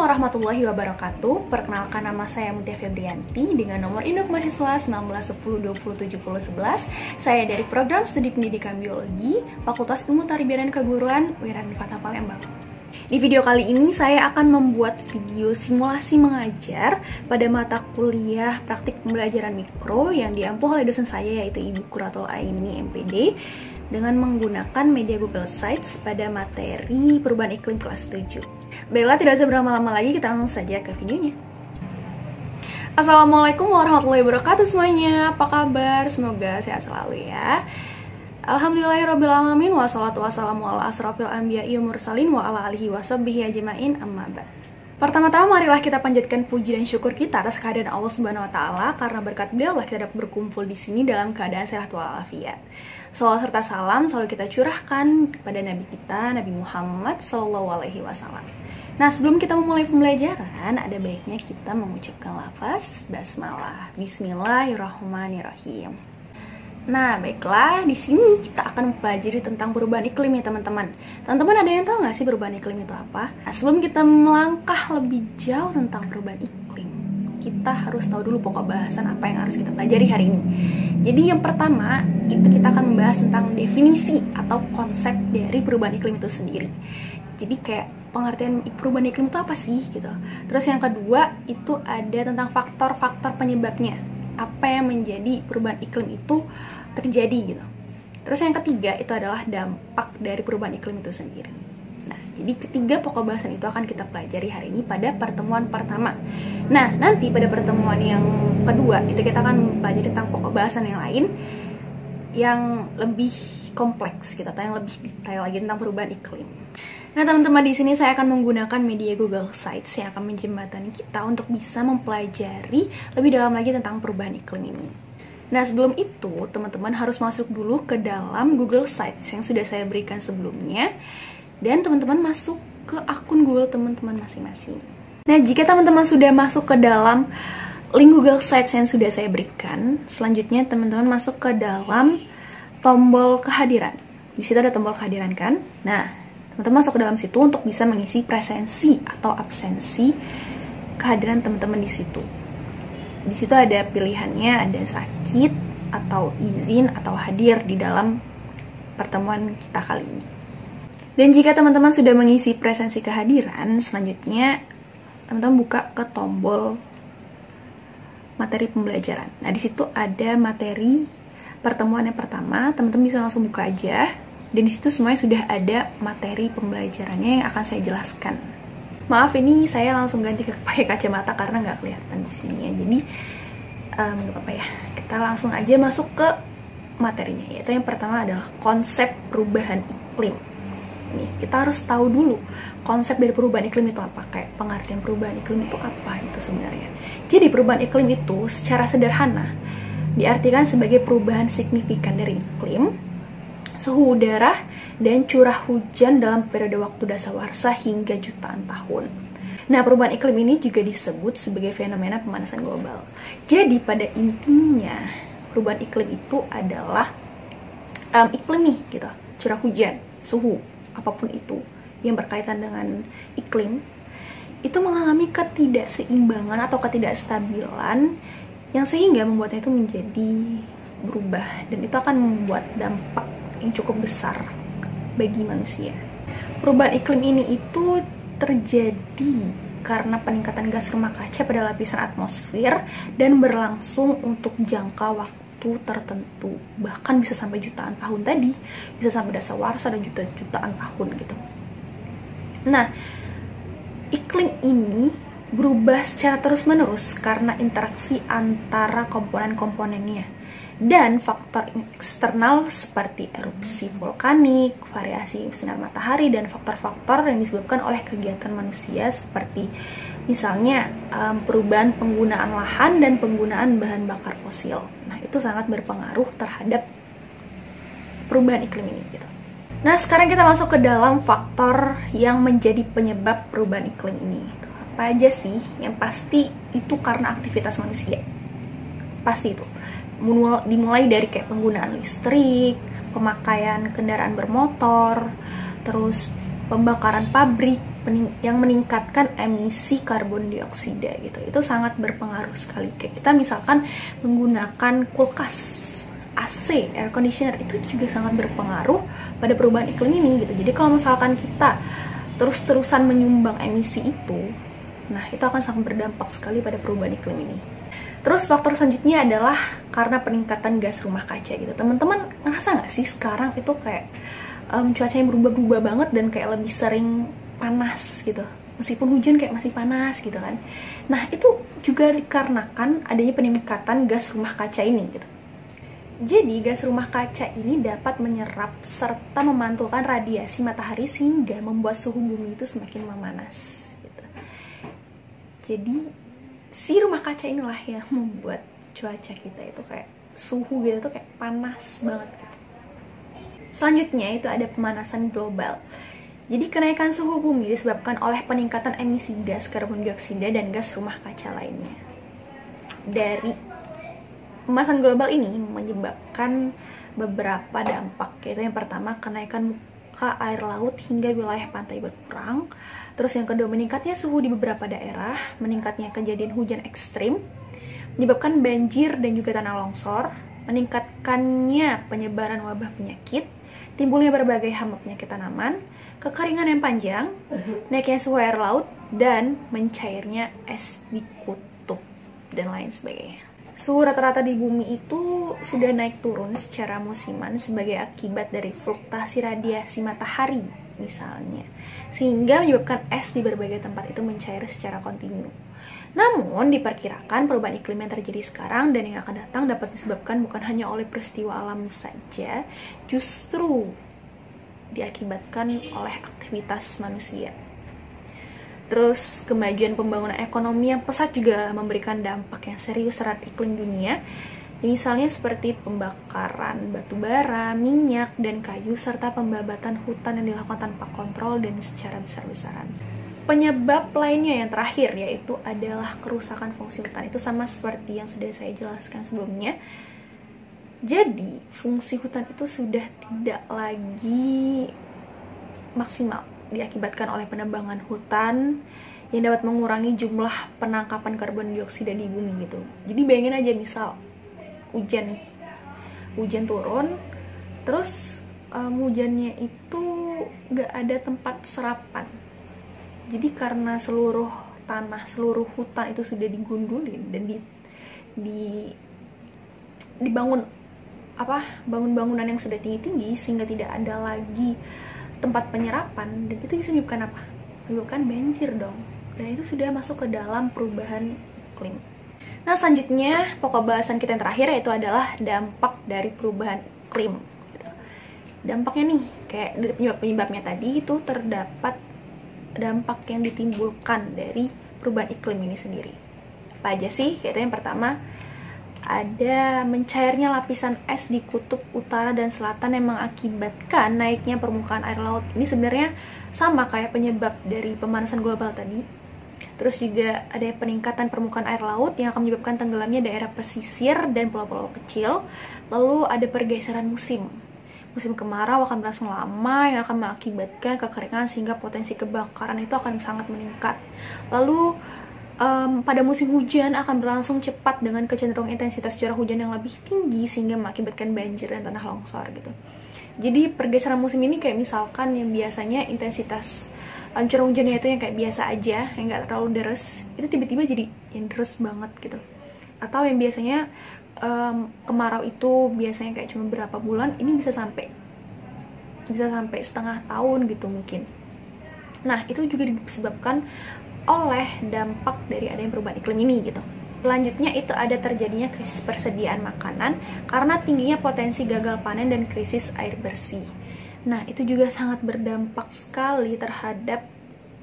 warahmatullahi wabarakatuh. Perkenalkan, nama saya Mutia Febrianti dengan nomor induk mahasiswa 1910207011. Saya dari Program Studi Pendidikan Biologi, Fakultas Ilmu Tarbiyah dan Keguruan, UIN Fatah Palembang. Di video kali ini saya akan membuat video simulasi mengajar pada mata kuliah praktik pembelajaran mikro yang diampu oleh dosen saya, yaitu Ibu Quratul Aini MPD, dengan menggunakan media Google Sites pada materi perubahan iklim kelas 7. Baiklah, tidak usah berlama-lama lagi, kita langsung saja ke videonya. Assalamualaikum warahmatullahi wabarakatuh semuanya. Apa kabar? Semoga sehat selalu ya. Alhamdulillahirrabbilalamin. Wassalatu wassalamu ala asrafil anbiya'i wa mursalin wa ala alihi wa sahbihi ajma'in, amma ba'd. Pertama-tama marilah kita panjatkan puji dan syukur kita atas kehadiran Allah Subhanahu wa taala, karena berkat beliau lah kita dapat berkumpul di sini dalam keadaan sehat walafiat. Salawat serta salam selalu kita curahkan kepada Nabi kita, Nabi Muhammad SAW. Nah, sebelum kita memulai pembelajaran, ada baiknya kita mengucapkan lafaz basmalah. Bismillahirrahmanirrahim. Nah, baiklah, di sini kita akan mempelajari tentang perubahan iklim ya teman-teman. Teman-teman ada yang tahu nggak sih perubahan iklim itu apa? Nah, sebelum kita melangkah lebih jauh tentang perubahan iklim, kita harus tahu dulu pokok bahasan apa yang harus kita pelajari hari ini. Jadi yang pertama, itu kita akan membahas tentang definisi atau konsep dari perubahan iklim itu sendiri. Jadi kayak pengertian perubahan iklim itu apa sih gitu. Terus yang kedua, itu ada tentang faktor-faktor penyebabnya. Apa yang menjadi perubahan iklim itu terjadi gitu. Terus yang ketiga, itu adalah dampak dari perubahan iklim itu sendiri. Nah, jadi ketiga pokok bahasan itu akan kita pelajari hari ini pada pertemuan pertama. Nah, nanti pada pertemuan yang kedua, itu kita akan pelajari tentang pokok bahasan yang lain yang lebih kompleks gitu, atau yang lebih detail lagi tentang perubahan iklim. Nah, teman-teman, di sini saya akan menggunakan media Google Sites yang akan menjembatani kita untuk bisa mempelajari lebih dalam lagi tentang perubahan iklim ini. Nah, sebelum itu, teman-teman harus masuk dulu ke dalam Google Sites yang sudah saya berikan sebelumnya, dan teman-teman masuk ke akun Google teman-teman masing-masing. Nah, jika teman-teman sudah masuk ke dalam link Google Sites yang sudah saya berikan, selanjutnya teman-teman masuk ke dalam tombol kehadiran. Di situ ada tombol kehadiran kan? Nah, teman-teman masuk ke dalam situ untuk bisa mengisi presensi atau absensi kehadiran teman-teman di situ. Di situ ada pilihannya, ada sakit atau izin atau hadir di dalam pertemuan kita kali ini. Dan jika teman-teman sudah mengisi presensi kehadiran, selanjutnya teman-teman buka ke tombol materi pembelajaran. Nah, di situ ada materi pertemuan yang pertama, teman-teman bisa langsung buka aja. Dan di situ semuanya sudah ada materi pembelajarannya yang akan saya jelaskan. Maaf, ini saya langsung ganti pakai kacamata karena nggak kelihatan di sini ya. Jadi nggak apa-apa ya. Kita langsung aja masuk ke materinya. Yaitu yang pertama adalah konsep perubahan iklim. Nih, kita harus tahu dulu konsep dari perubahan iklim itu apa, kayak pengertian perubahan iklim itu apa itu sebenarnya. Jadi perubahan iklim itu secara sederhana diartikan sebagai perubahan signifikan dari iklim, suhu udara, dan curah hujan dalam periode waktu dasawarsa hingga jutaan tahun. Nah, perubahan iklim ini juga disebut sebagai fenomena pemanasan global. Jadi pada intinya perubahan iklim itu adalah iklim nih gitu, curah hujan, suhu, apapun itu yang berkaitan dengan iklim itu mengalami ketidakseimbangan atau ketidakstabilan yang sehingga membuatnya itu menjadi berubah, dan itu akan membuat dampak yang cukup besar bagi manusia. Perubahan iklim ini itu terjadi karena peningkatan gas rumah kaca pada lapisan atmosfer dan berlangsung untuk jangka waktu tertentu, bahkan bisa sampai jutaan tahun tadi, bisa sampai dasawarsa dan jutaan tahun gitu. Nah, iklim ini berubah secara terus-menerus karena interaksi antara komponen-komponennya dan faktor eksternal seperti erupsi vulkanik, variasi sinar matahari, dan faktor-faktor yang disebabkan oleh kegiatan manusia seperti misalnya perubahan penggunaan lahan dan penggunaan bahan bakar fosil. Nah, itu sangat berpengaruh terhadap perubahan iklim ini gitu. Nah, sekarang kita masuk ke dalam faktor yang menjadi penyebab perubahan iklim ini. Apa aja sih? Yang pasti itu karena aktivitas manusia. Pasti itu. Dimulai dari kayak penggunaan listrik, pemakaian kendaraan bermotor, terus pembakaran pabrik, yang meningkatkan emisi karbon dioksida gitu. Itu sangat berpengaruh sekali. Kayak kita misalkan menggunakan kulkas, AC, air conditioner, itu juga sangat berpengaruh pada perubahan iklim ini gitu. Jadi kalau misalkan kita terus-terusan menyumbang emisi itu, nah itu akan sangat berdampak sekali pada perubahan iklim ini. Terus faktor selanjutnya adalah karena peningkatan gas rumah kaca gitu. Teman-teman ngerasa nggak sih sekarang itu kayak cuacanya berubah-ubah banget dan kayak lebih sering panas gitu, meskipun hujan kayak masih panas gitu kan. Nah itu juga dikarenakan adanya peningkatan gas rumah kaca ini gitu. Jadi gas rumah kaca ini dapat menyerap serta memantulkan radiasi matahari sehingga membuat suhu bumi itu semakin memanas gitu. Jadi si rumah kaca inilah yang membuat cuaca kita itu kayak suhu gitu tuh kayak panas banget gitu. Selanjutnya itu ada pemanasan global. Jadi kenaikan suhu bumi disebabkan oleh peningkatan emisi gas karbon dioksida dan gas rumah kaca lainnya. Dari pemanasan global ini menyebabkan beberapa dampak, yaitu yang pertama kenaikan muka air laut hingga wilayah pantai berkurang. Terus yang kedua meningkatnya suhu di beberapa daerah, meningkatnya kejadian hujan ekstrim, menyebabkan banjir dan juga tanah longsor, meningkatkannya penyebaran wabah penyakit, timbulnya berbagai hama penyakit tanaman, kekeringan yang panjang, naiknya suhu air laut, dan mencairnya es di kutub, dan lain sebagainya. Suhu rata-rata di bumi itu sudah naik turun secara musiman sebagai akibat dari fluktuasi radiasi matahari, misalnya, sehingga menyebabkan es di berbagai tempat itu mencair secara kontinu. Namun, diperkirakan perubahan iklim yang terjadi sekarang dan yang akan datang dapat disebabkan bukan hanya oleh peristiwa alam saja, justru diakibatkan oleh aktivitas manusia. Terus kemajuan pembangunan ekonomi yang pesat juga memberikan dampak yang serius terhadap iklim dunia. Misalnya seperti pembakaran batu bara, minyak, dan kayu, serta pembabatan hutan yang dilakukan tanpa kontrol dan secara besar-besaran. Penyebab lainnya yang terakhir yaitu adalah kerusakan fungsi hutan. Itu sama seperti yang sudah saya jelaskan sebelumnya. Jadi, fungsi hutan itu sudah tidak lagi maksimal diakibatkan oleh penebangan hutan yang dapat mengurangi jumlah penangkapan karbon dioksida di bumi gitu. Jadi bayangin aja misal hujan turun, terus hujannya itu gak ada tempat serapan. Jadi karena seluruh tanah, seluruh hutan itu sudah digundulin dan dibangun bangun-bangunan yang sudah tinggi-tinggi sehingga tidak ada lagi tempat penyerapan, dan itu bisa menyebabkan apa? Menyebabkan banjir dong. Dan itu sudah masuk ke dalam perubahan iklim. Nah, selanjutnya pokok bahasan kita yang terakhir yaitu adalah dampak dari perubahan iklim gitu. Dampaknya nih, kayak penyebabnya tadi itu terdapat dampak yang ditimbulkan dari perubahan iklim ini sendiri. Apa aja sih? Yaitu yang pertama, ada mencairnya lapisan es di kutub utara dan selatan yang mengakibatkan naiknya permukaan air laut. Ini sebenarnya sama kayak penyebab dari pemanasan global tadi. Terus juga ada peningkatan permukaan air laut yang akan menyebabkan tenggelamnya daerah pesisir dan pulau-pulau kecil. Lalu ada pergeseran musim. Musim kemarau akan berlangsung lama yang akan mengakibatkan kekeringan sehingga potensi kebakaran itu akan sangat meningkat. Lalu pada musim hujan akan berlangsung cepat dengan kecenderungan intensitas curah hujan yang lebih tinggi sehingga mengakibatkan banjir dan tanah longsor gitu. Jadi pergeseran musim ini kayak misalkan yang biasanya intensitas curah hujannya itu yang kayak biasa aja, yang nggak terlalu deres, itu tiba-tiba jadi yang deres banget gitu. Atau yang biasanya kemarau itu biasanya kayak cuma berapa bulan, ini bisa sampai setengah tahun gitu mungkin. Nah, itu juga disebabkan oleh dampak dari adanya perubahan iklim ini gitu. Selanjutnya itu ada terjadinya krisis persediaan makanan karena tingginya potensi gagal panen dan krisis air bersih. Nah, itu juga sangat berdampak sekali terhadap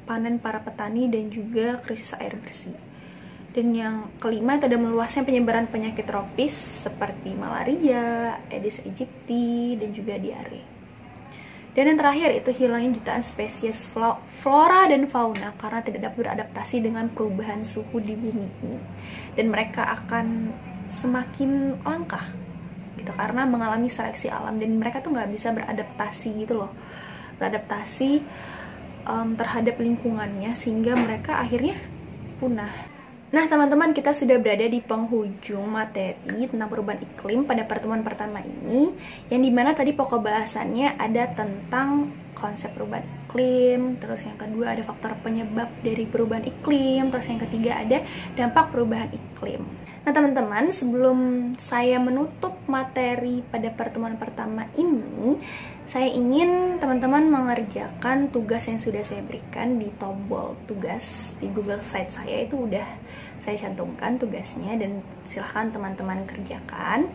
panen para petani dan juga krisis air bersih. Dan yang kelima itu ada meluasnya penyebaran penyakit tropis seperti malaria, Aedes aegypti, dan juga diare. Dan yang terakhir itu hilangnya jutaan spesies flora dan fauna karena tidak dapat beradaptasi dengan perubahan suhu di bumi ini. Dan mereka akan semakin langka gitu karena mengalami seleksi alam dan mereka tuh nggak bisa beradaptasi gitu loh. Beradaptasi terhadap lingkungannya sehingga mereka akhirnya punah. Nah teman-teman, kita sudah berada di penghujung materi tentang perubahan iklim pada pertemuan pertama ini, yang dimana tadi pokok bahasannya ada tentang konsep perubahan iklim, terus yang kedua ada faktor penyebab dari perubahan iklim, terus yang ketiga ada dampak perubahan iklim. Nah teman-teman, sebelum saya menutup materi pada pertemuan pertama ini, saya ingin teman-teman mengerjakan tugas yang sudah saya berikan di tombol tugas di Google Site saya. Itu udah saya cantumkan tugasnya dan silahkan teman-teman kerjakan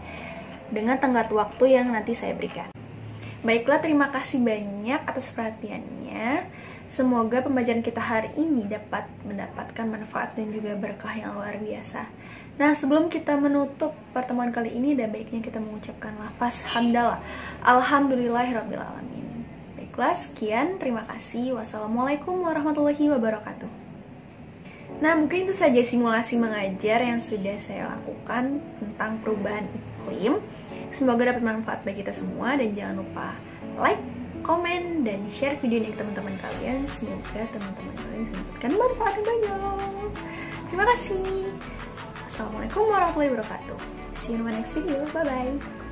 dengan tenggat waktu yang nanti saya berikan. Baiklah, terima kasih banyak atas perhatiannya. Semoga pembelajaran kita hari ini dapat mendapatkan manfaat dan juga berkah yang luar biasa. Nah, sebelum kita menutup pertemuan kali ini, ada baiknya kita mengucapkan lafaz hamdalah. Alhamdulillahirrabbilalamin. Baiklah, sekian. Terima kasih. Wassalamualaikum warahmatullahi wabarakatuh. Nah, mungkin itu saja simulasi mengajar yang sudah saya lakukan tentang perubahan iklim. Semoga dapat manfaat bagi kita semua, dan jangan lupa like, komen, dan share video ini ke teman-teman kalian. Semoga teman-teman kalian bisa mendapatkan manfaat yang banyak. Terima kasih. Assalamualaikum warahmatullahi wabarakatuh. See you in my next video. Bye-bye.